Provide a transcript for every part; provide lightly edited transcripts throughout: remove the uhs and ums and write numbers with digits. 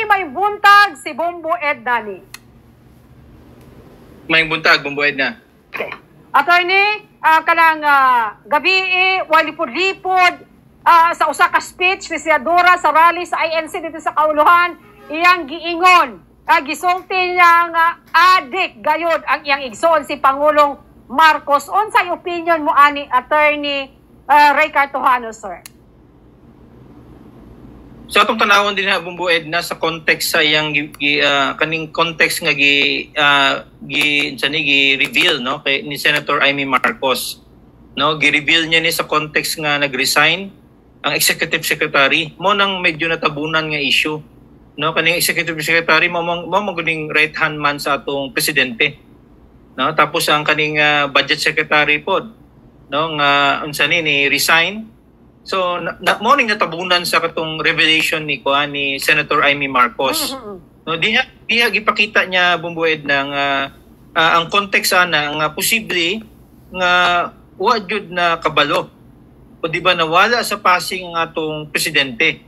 may buntag si Bombo Edna ni. May buntag, Bombo Edna. Okay. Attorney, kanang gabi walipod-lipod sa usa ka speech ni Senadora sa rally sa INC dito sa Kauluhan, iyang giingon, gisulti niya nga adik gayod ang iyang igsoon si Pangulong Marcos. Unsay opinion mo ani, Attorney Ray Cartojano, sir? So atong tanawon din na, Bombo Edna, sa context sa iyang kaning context nga gi-reveal no kay ni Senator Amy Marcos, no, gi-reveal niya ni sa context nga nag-resign ang executive secretary mo nang medyo natabunan nga issue, no, kaning executive secretary mo guning right hand man sa atong presidente, no, tapos ang kaning budget secretary pod, no, nga unsa ni resign. So, morning natabunan sa katong revelation ni Senator Amy Marcos. No, diha gipakita niya, Bombo Edna, nga ang context ana nga posible nga wa jud na kabalo. O di ba nawala sa passing ang atong presidente.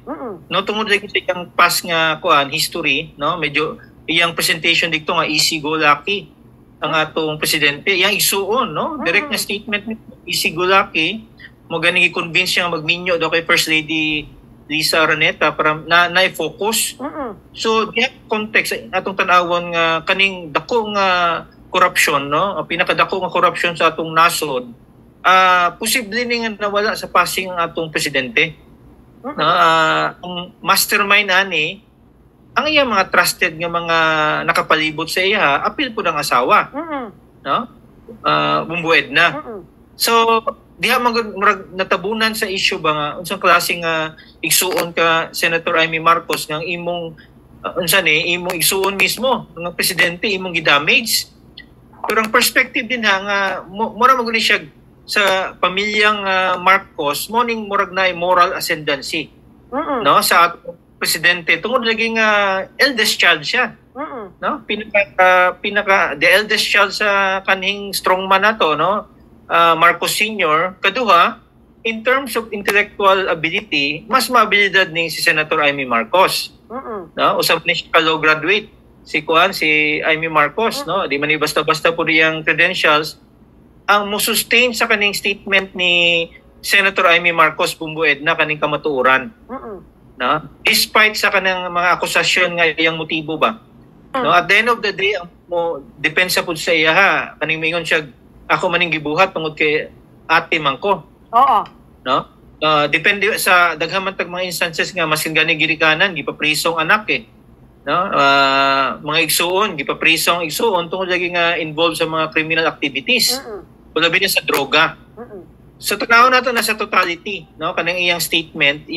No, tungod lagi sa iyang past nga history, no, medyo iyang presentation dito nga easy go lucky ang atong presidente. Iyang isuon, no, direct na statement ni easy go lucky. Mo ganing i-convince siya magminyo daw kay First Lady Lisa Araneta para na-focus. So, diya context atong tanawon nga kaning dako nga corruption, no? Ang pinakadako nga corruption sa atong nasod, posible ni nga nawala sa passing ang atong presidente. No? Ang mastermind ani, ang iya mga trusted nga mga nakapalibot sa iya, apil po ng asawa. No? Bombo Edna. So, diha natabunan sa issue ba nga unsang klaseng igsuon ka Senator Amy Marcos nga imong imong igsuon mismo ng presidente imong gidamage. Pero ang perspective din nga mura maguni siya sa pamilyang Marcos morning murag na moral ascendancy, no, sa atong presidente tungod lagi nga eldest child siya, no, pinaka the eldest child sa kanhing strongman nato, no, Marcos Sr. Kaduha, in terms of intellectual ability, mas maabilidad ni si Senator Amy Marcos. No? Usap ni siya law graduate. Si Amy Marcos, no? Di man basta-basta po riyang credentials. Ang musustain sa kaning statement ni Senator Amy Marcos, Bombo Edna, kaning kamatuoran. No? Despite sa kanang mga akusasyon nga iyang motibo ba. No? At the end of the day, ang depensa po sa iya ha. Kaning mingon siya, ako maning gibuhat tungod kay ate man ko. Oo. No? Depende sa daghan man tag mga instances nga masin gani girikanan gipaprisong anak No? Mga igsuon gipaprisong igsuon tungod lagi nga involved sa mga criminal activities. Labi na sa droga. So tanawon nato na sa totality, no? Kanang iyang statement,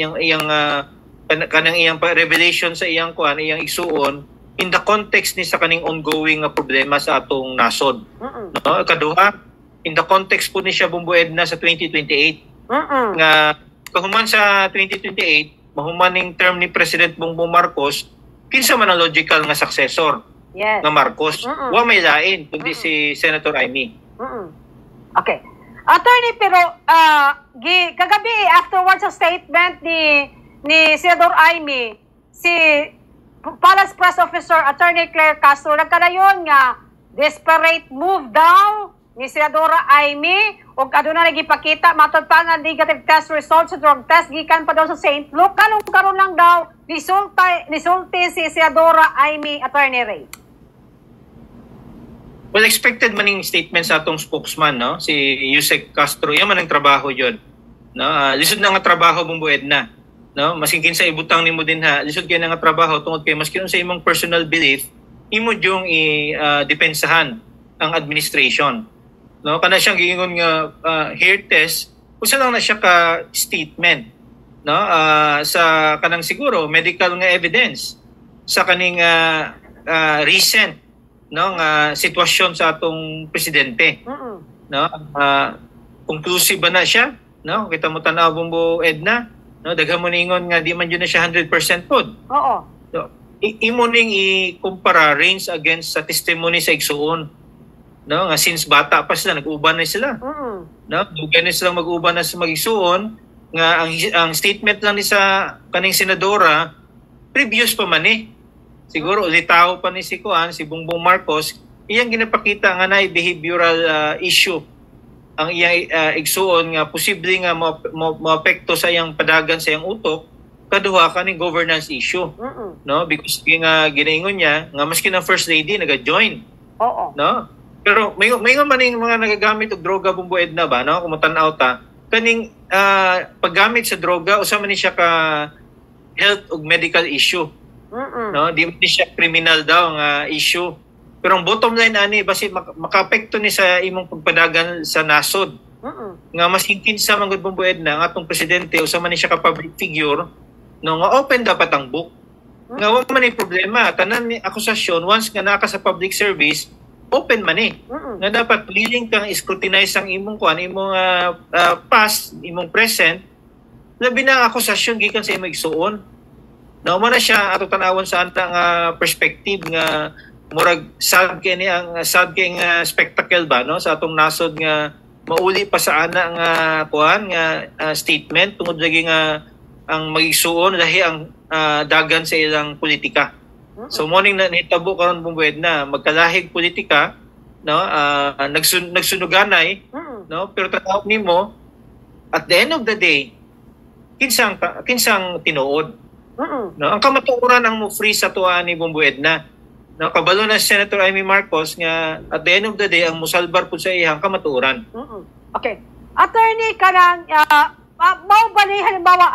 kanang iyang revelation sa iyang iyang igsuon in the context ni sa kaning ongoing problema sa atong nasod. No, kaduha in the context po ni siya, Bombo Edna, sa 2028. Nga kahuman sa 2028 mahumaning term ni President Bongbong Marcos, kinsa man ang logical nga successor nga Marcos. Wa may lain kundi si Senator Amy. Okay. Attorney, pero kagabi afterwards sa statement ni Senador Amy, si Palace Press Officer Attorney Claire Castro nagkadayon nga desperate move daw ni Senadora Amy o aduna nagipakita matod pa nga negative test results sa drug test gikan pa daw sa St. Luke. Karon lang daw nisulti si Senadora Amy, Attorney Ray. Well, expected maning statement sa atong spokesman, no, si Yusek Castro. Yan man ang trabaho yun, no. Lisod na nga trabaho, Bombo Edna. No, maskin sa ibutang nimo din ha, lisod kay nga trabaho tungod kay maskin sa imong personal belief, imo yung i-depensahan ang administration. No, kana siyang giingon nga hair test, usa lang na siya ka statement, no, sa kanang siguro medical nga evidence sa kaning recent, no, nga sitwasyon sa atong presidente. No, conclusive ba na siya, no? Kita mo tanaw, Bombo Edna. No, daghan mo ningon nga di man yun na siya 100% pod. Oo. So, imo ning i-kumpara range against sa testimony sa igsuon. No, nga since bata pa sila nag-uban na sila. No, dugan na sila mag-uban na sa mag-igsuon nga ang statement lang ni sa kaning senadora previous pa man siguro ulitaw pa ni si Bongbong Marcos, iyang ginapakita nga na behavioral issue ang iyang igsuon nga posible nga maapekto sa iyang padagan sa iyang utok kaduha kaning governance issue. No, because nga ginaingon niya nga maski na first lady naga-join. Oo. No? Pero may nga maning mga nagagamit og droga Bumbo Edna ba, no? Kung matan-aw ta kaning paggamit sa droga usa man ni siya ka health ug medical issue. No, di man siya criminal daw nga issue. Pero ang bottom line ani basi makaapekto ni sa imong pagpadagan sa nasod. Nga mas kinsa man gud Bumbo Edna nga atong presidente usa man ni siya ka public figure no nga open dapat ang book. Nga wa man ni problema tanan ni akusasyon once nga naka sa public service open man eh. Nga dapat willing kang scrutinize ang imong imong past, imong present labi na ang akusasyon gikan sa imong igsuon. No man na siya ato tanawon sa anta nga perspective nga murag sad kay ni ang sad kay nga spectacle ba no sa atong nasod nga mauli pa sa ana nga statement tungod lagi nga ang magigsuon lahi ang dagan sa ilang politika. So morning na nitabo karon Bumbo Edna magkalahig politika no nagsunuganay no pero tanaw nimo at the end of the day kinsang tinuod no ang kamatuoran ang mo free sa tuwa ni Bumbo Edna. No, kabalo na si Senator Amy Marcos nga at the end of the day ang musalbar po sa iyang kamatuoran. Okay. Attorney kanang mao ba ni halimbawa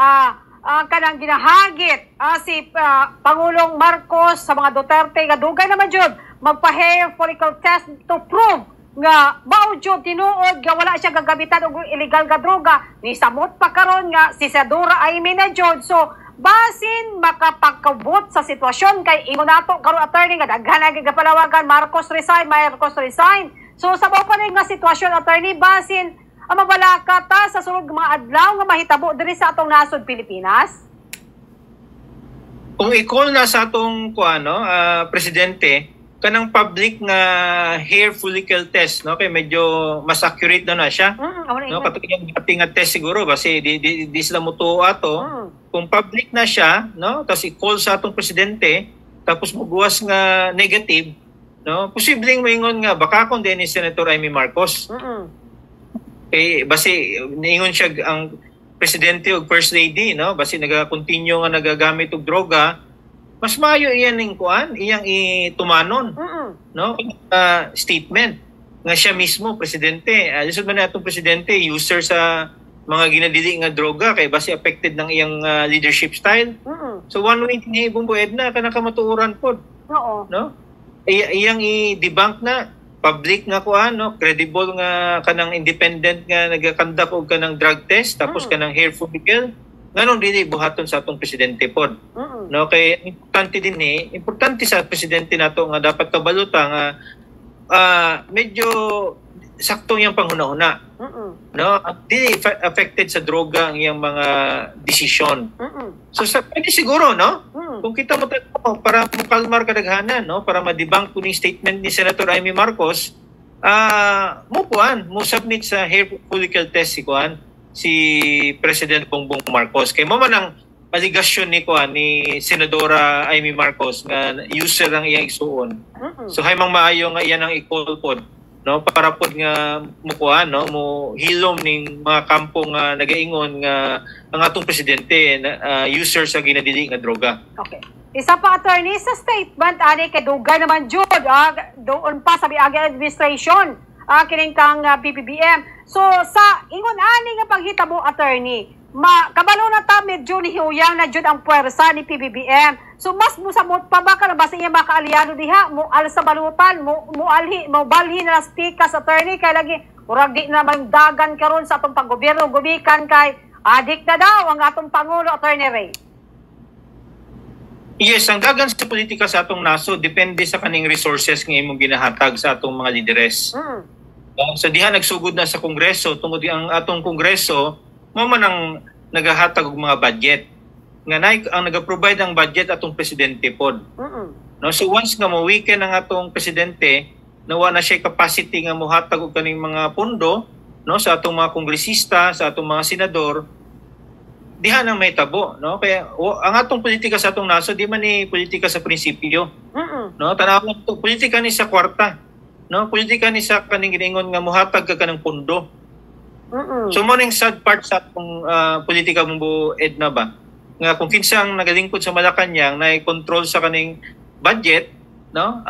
kanang ginahagit si Pangulong Marcos sa mga Duterte nga dugay naman jud magpa-hair follicle test to prove nga mao jud tinuod nga wala siya gagamitan og illegal nga droga ni samot pa karon nga si Senadora Amy na jud. So basin makapagkabot sa sitwasyon kay ingon nato karon attorney nga daghan nga palawagan Marcos resign. So sa mao pa nga sitwasyon attorney basin mabalaka ta sa sunod mga adlaw nga mahitabo diri sa atong nasod Pilipinas. Kung i-call na sa atong presidente kanang public nga hair follicle test no kay medyo mas accurate na siya. No katong nga test siguro kasi di sila mutuo ato. Kung public na siya no tapos i-call sa atong presidente tapos muguwas nga negative no posibleng moingon nga baka kon din ni Senator Amy Marcos. Basi niingon siya ang presidente ug first lady no basi naga-continue nga nagagamit og droga mas maayo iyan ning iyang itumanon no statement nga siya mismo presidente lisod man atong presidente user sa mga ginadili nga droga kay basi affected ng iyang leadership style. So one way ni Bumbo Edna kanang kamatuoran pod no iyang i-debunk na public nga credible nga kanang independent nga nagakandak og kanang drug test tapos kanang hair follicle nganong dili buhaton sa atong presidente pod. No kay importante sa presidente nato nga dapat kabaluta nga medyo sakto yang panghuna-una. No dili affected sa droga ang iyang mga desisyon. So pwede siguro no kung kita mo para makalmar kadaghanan no para ma-debunk kuning statement ni Senator Amy Marcos mo submit sa hair follicle test si President Bongbong Marcos kay mo man ang aligasyon ni Senadora Amy Marcos nga user ang iyang igsuon. So hay mang maayo nga iyan ang i-call pod no para pod nga mo hilom ning mga kampo nga nagaingon nga ang atong presidente user sa ginadili nga droga. Okay. Isa pa attorney sa statement ani kay dugay naman jud doon pa sa miagi administration kining kang BBBM. So sa ingon ani nga paghitabo attorney kabalo na ta medyo nihuyang na jud ang puwersa ni PBBM. So mas musamot pa ba ka basta iya makaalyado diha mo al sa balutan mo balhi na stikas attorney kay lagi murag di na dagan karon sa atong panggobyerno gumikan kay adik na daw ang atong pangulo attorney Ray. Yes, ang dagan sa politika sa atong nasod depende sa kaning resources nga imong ginahatag sa atong mga lideres. So diha nagsugod na sa Kongreso tungod ang atong Kongreso mo man ang nagahatag og mga budget nga ang naga-provide ang budget atong presidente pod. No so once nga mo-weaken ang atong presidente nawa na siya capacity nga mohatag og kaning mga pondo no sa atong mga kongresista, sa atong mga senador diha nang may tabo, no? Kaya ang atong politika sa atong nasod di man ni politika sa prinsipyo. No, tanawon to politika ni sa kwarta. No, politika ni sa kaning giningon nga mohatag ka kanang pundo. So mo ning sad part sa atong politika mong Edna ba? Nga kung kinsang nagalingkod sa Malacañang na control sa kaning budget, no?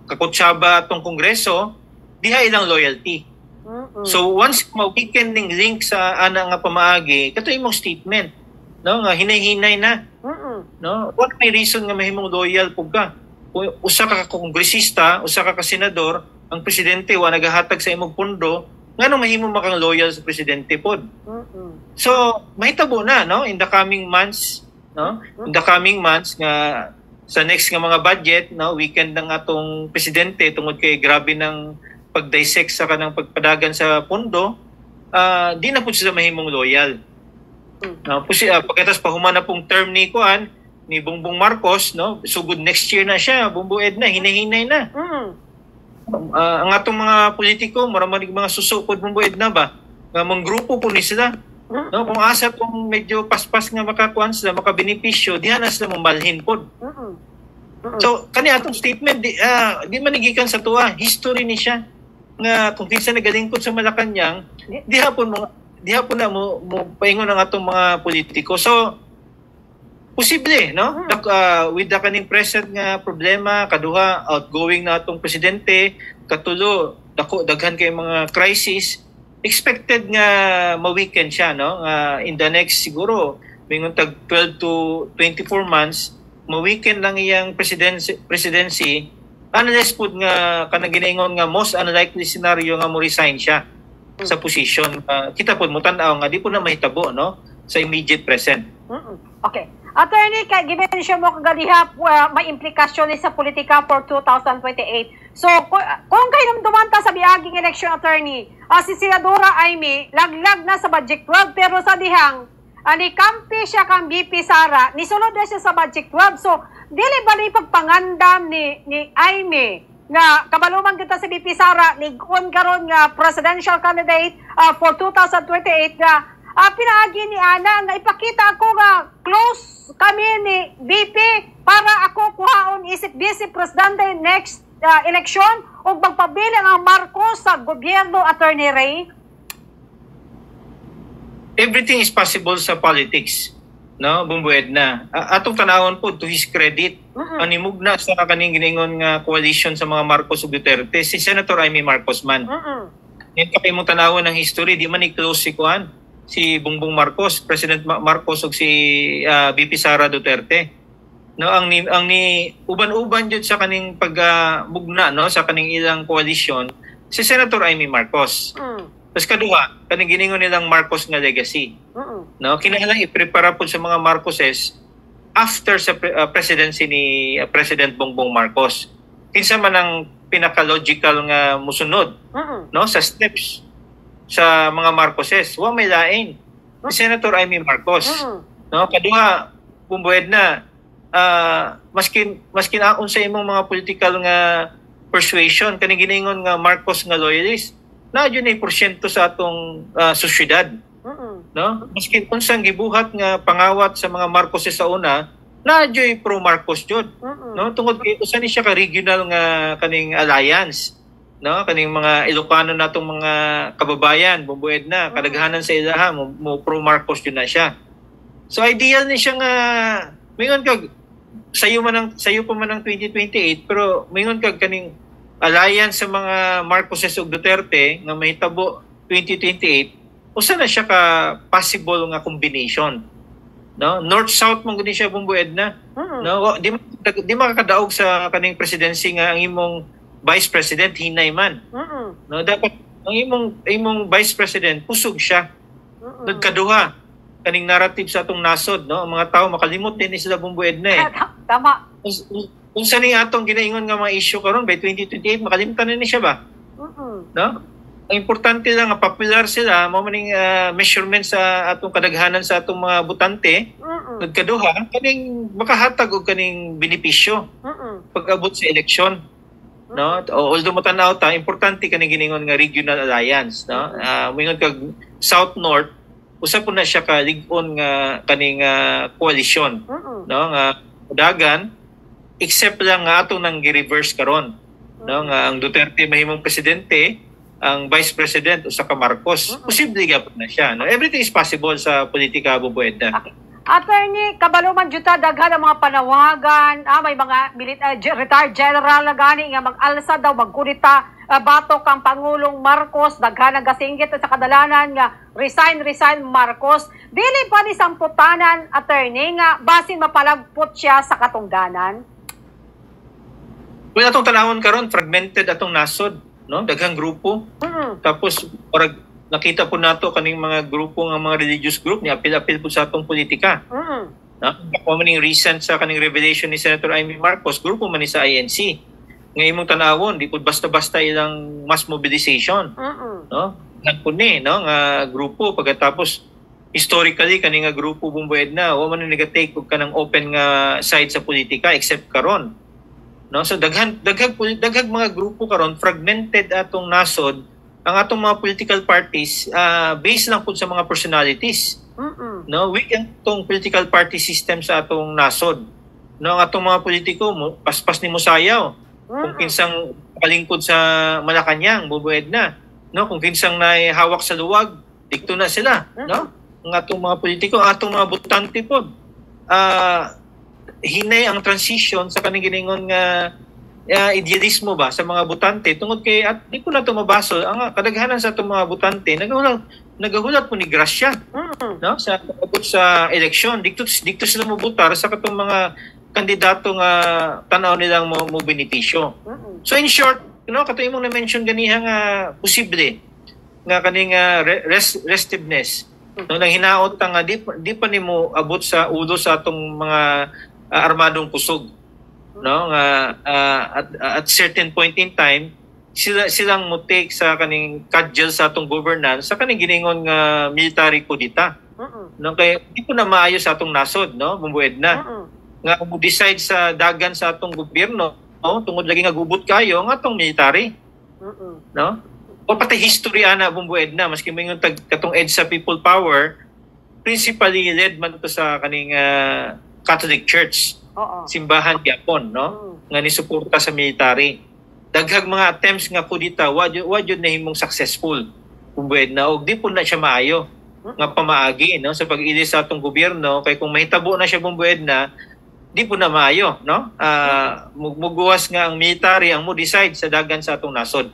Kakutsaba atong kongreso, diha ilang loyalty. So once ma-weekend ning link sa ana nga pamaagi, kato imong statement, no, nga hinay-hinay na. No, what may reason nga mahimong loyal pug ka? Usa ka kongresista, usa ka senador, ang presidente wa nagahatag sa imong pundo, ngano mahimong makang loyal sa presidente pod? So mahitabo na, no, in the coming months, no, in the coming months nga sa next nga mga budget, no, weekend ng atong presidente tungod kay grabe ng pag-dissect sa kanang pagpadagan sa pundo, di na po sila mahimong loyal. Pagkatapos pahuman na pong term ni Kuan, ni Bongbong Marcos, no, sugod next year na siya, bumbued na, hinay-hinay na. Ang atong mga politiko, maraming mga susukod bumbued na ba? Nga mga grupo po ni sila. No, kung asa kung medyo paspas nga makakuan sila, makabenepisyo, diyan na sila mamalhin po. So, kani atong statement, di manigikan sa tuwa, history ni siya. Nga kung kinsa nagalingkod sa Malacañang, di hapon na mo paingon ang atong mga politiko. So posible, no, with the kaning present nga problema, kaduha outgoing na atong presidente, katulo daghan kay mga crisis, expected nga ma-weekend siya, no, in the next siguro mingon tag 12 to 24 months ma-weekend lang iyang presidency unless pud nga kanang ginaingon nga most unlikely scenario nga mo resign siya sa position. Kita pud mo tan-aw nga di po na mahitabo, no, sa immediate present. Okay. Attorney, given siya mo kagalihap, may implikasyon sa politika for 2028. So, kung kayo dumanta sa biaging election, attorney, si Senadora Amy, laglag na sa budget 12, pero sa dihang, ni kampi siya kang BP Sara, nisulod na siya sa budget 12. So, dili ba ni pagpangandam ni Amy, nga kabaluman kita sa BP Sara, ni karon nga presidential candidate for 2028, nga pinaagi ni Ana nga ipakita ako nga close kami ni BP para ako kuhaon isip vice presidente next election o magpabiling ang Marcos sa gobyerno, Attorney Ray? Everything is possible sa politics, no, bumbued na. Atong tanawon po to his credit, animugna sa kaning giningon nga coalition sa mga Marcos ug Duterte si Senator Amy Marcos man. Ngayon kay mo tanawon ng history, di man i-close si Kuan, si Bongbong Marcos, President Marcos ug si BP Sara Duterte. No, ang ni uban-uban jud sa kaning pagmugna, no, sa kaning ilang coalition si Senator Amy Marcos. Tapos kaduha, kaning giningon nilang Marcos nga legacy. No, kinahanglan i-prepare po sa mga Marcoses after sa presidency ni President Bongbong Marcos. Kinsa man ang pinaka-logical nga musunod, no, sa steps sa mga Marcoses, wa may lain si Senator Amy Marcos. No, kaduha bumbued na maskin aon sa imong mga political nga persuasion kaning giningon nga Marcos nga loyalist, na yun ay porsyento sa atong sosyedad. No, maskin unsang gibuhat nga pangawat sa mga Marcoses sa una, na joy pro Marcos jud. No, tungod kay usa ni siya ka regional nga kaning alliance, no, kaning mga Ilocano natong mga kababayan bumbued na kadaghanan sa ilaha mo pro Marcos jud na siya. So ideal ni siya nga mingon kag sayo pa man ang 2028, pero mingon kag kaning alliance sa mga Marcoses ug Duterte nga mahitabo 2028, usa na siya ka possible nga combination, no, north south man gud siya bumbued na. No, di makakadaog sa kaning presidency nga ang imong vice president hinay man. No, dapat ang imong vice president pusog siya. Nagkaduha kaning narrative sa atong nasod, no, ang mga tao makalimot din sila bumbued na Tama. Kung sa ning atong ginaingon nga mga issue karon by 2028 makalimutan na ni siya ba? No? Ang importante lang nga popular sila, mao maning measurement sa atong kadaghanan sa atong mga botante. Nagkaduha kaning makahatag og kaning benepisyo pag-abot sa eleksyon. No, although mo tan-aw ta importante kaning giningon nga regional alliance, no, mingon kag south north usa po na siya ka lig-on nga kaning koalisyon, no, nga dagan except lang nga atong nang gi-reverse karon, no, nga ang Duterte mahimong presidente, ang vice president usa ka Marcos. Posible gyapon na siya, no. Everything is possible sa politika, Bubueda. Okay. Attorney, kabalo man juta daghan ang mga panawagan, may mga retired general na gani nga mag-alsa daw magkudita batok kang Pangulong Marcos, daghan ang gasinggit sa kadalanan nga resign Marcos. Dili pa ni samputanan, attorney, nga basin mapalagpot siya sa katungdanan. Well, atong tanawon karon fragmented atong nasod, no, daghang grupo. Tapos nakita po nato kaning mga grupo nga mga religious group ni apil-apil po sa atong politika. Kung maning recent sa kaning revelation ni Senator Amy Marcos, grupo man ni sa INC. Nga imong tanawon, di po basta-basta ilang mass mobilization. No? Nagpuni, no, nga grupo pagkatapos historically kaning nga grupo Bumbuedna, wa man nag-take og kanang open nga side sa politika except karon. No, so daghang mga grupo karon fragmented atong nasod. Ang atong mga political parties based lang po sa mga personalities. No, weak ang political party system sa atong nasod. No, ang atong mga politiko paspas ni mosayaw. Kung kinsang kalingkod sa Malacañang, Bumbuedna, no, kung kinsang nahawak sa luwag, dikto na sila, no? Ang atong mga politiko, ang atong mga botante po. Hinay ang transition sa kaning giningon nga idealismo ba sa mga botante tungod kay at di ko na ito mabaso ang kadaghanan sa itong mga botante nagahulat po ni Gracia, no, sa eleksyon dikto sila mobutar sa katong mga kandidato nga tanaw nilang mo benepisyo. So in short, no, kato imong na-mention ganiha nga posible nga kaning restiveness, no, nang hinaot nga di pa nimo abot sa ulo sa atong mga armadong kusog, no, nga at certain point in time silang mo take sa kaning kadjel sa atong governance sa kaning giningon nga military kudita, no, kay di po na maayo sa atong nasod, no, Bumbuedna, nga mo decide sa dagan sa atong gobyerno, no, tungod lagi nga gubot kayo nga atong military, no, o pati history ana Bumbuedna maski mingon katong EDSA people power principally led man to sa kaning Catholic Church. Simbahan gyapon, no, nga ni suporta sa military. Daghang mga attempts nga kudita wa jud nahimong successful, Bumbuedna, og di po na siya maayo nga pamaagi, no, sa pag-ili sa atong gobyerno kay kung mahitabo na siya Bumbuedna di po na maayo, no, muguwas nga ang military ang mo decide sa dagan sa atong nasod.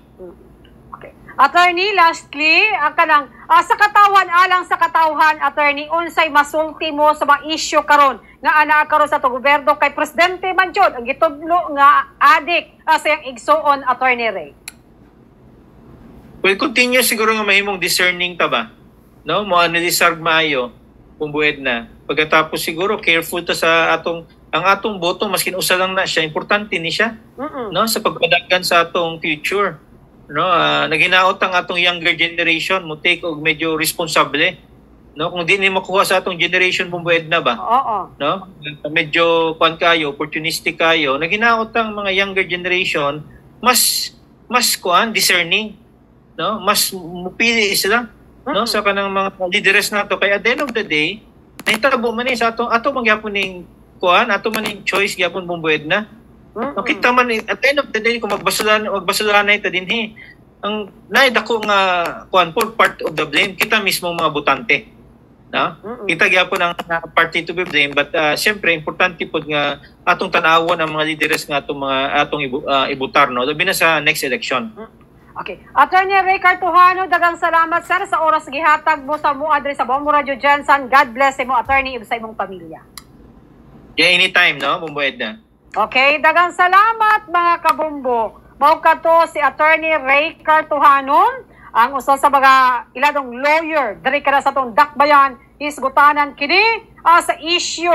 Attorney, lastly, kanang sa katawan alang sa katawhan, attorney, unsay masulti mo sa mga issue karon nga ana karon sa gobyerno kay presidente man jud ang gitudlo nga adik sa yang igsuon, attorney Ray? Well, continue siguro nga mahimong discerning ta ba, no, mo analisar maayo Bumbuedna. Pagkatapos siguro careful ta sa ang atong boto maskin usa lang na siya, importante ni siya, no, sa pagpadagan sa atong future. No, naginaot ang atong younger generation mo take og medyo responsable, no, kung di ni makuha sa atong generation Bumbuedna ba, no, medyo kayo opportunistic kayo, naginaot ang mga younger generation mas discerning, no, mas mupili sila, no, sa kanang mga leaders nato kay at the end of the day nahitabo man sa ato mangyapon ning ato man ning choice gyapon Bumbuedna. Nakita man at the end of the day kung magbasulanay ta dinhi ang naidako nga for part of the blame kita mismo mga botante, no, kita gyapon ang party to be blamed, but syempre importante pud nga atong tan-awon ang mga leaders nga atong ibutar, no, labi na sa next election. Okay. Attorney Ray Cartuhano, daghang salamat sir sa oras gihatag mo sa mo address sa Bombo Radio Jensen. God bless mo, attorney, sa imong pamilya. Yeah, anytime, no, Bumbuedna. Okay, daghang salamat mga kabumbo. Mao kadto si Attorney Ray Cartuhano, ang usa sa mga iladong lawyer diri kada sa atong dakbayan, isgutanan kini sa issue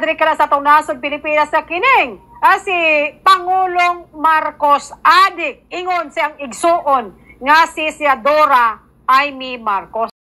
diri kada sa atong nasod Pilipinas sa kining si Pangulong Marcos adik ingon siyang igsuon nga si Senadora Amy Marcos.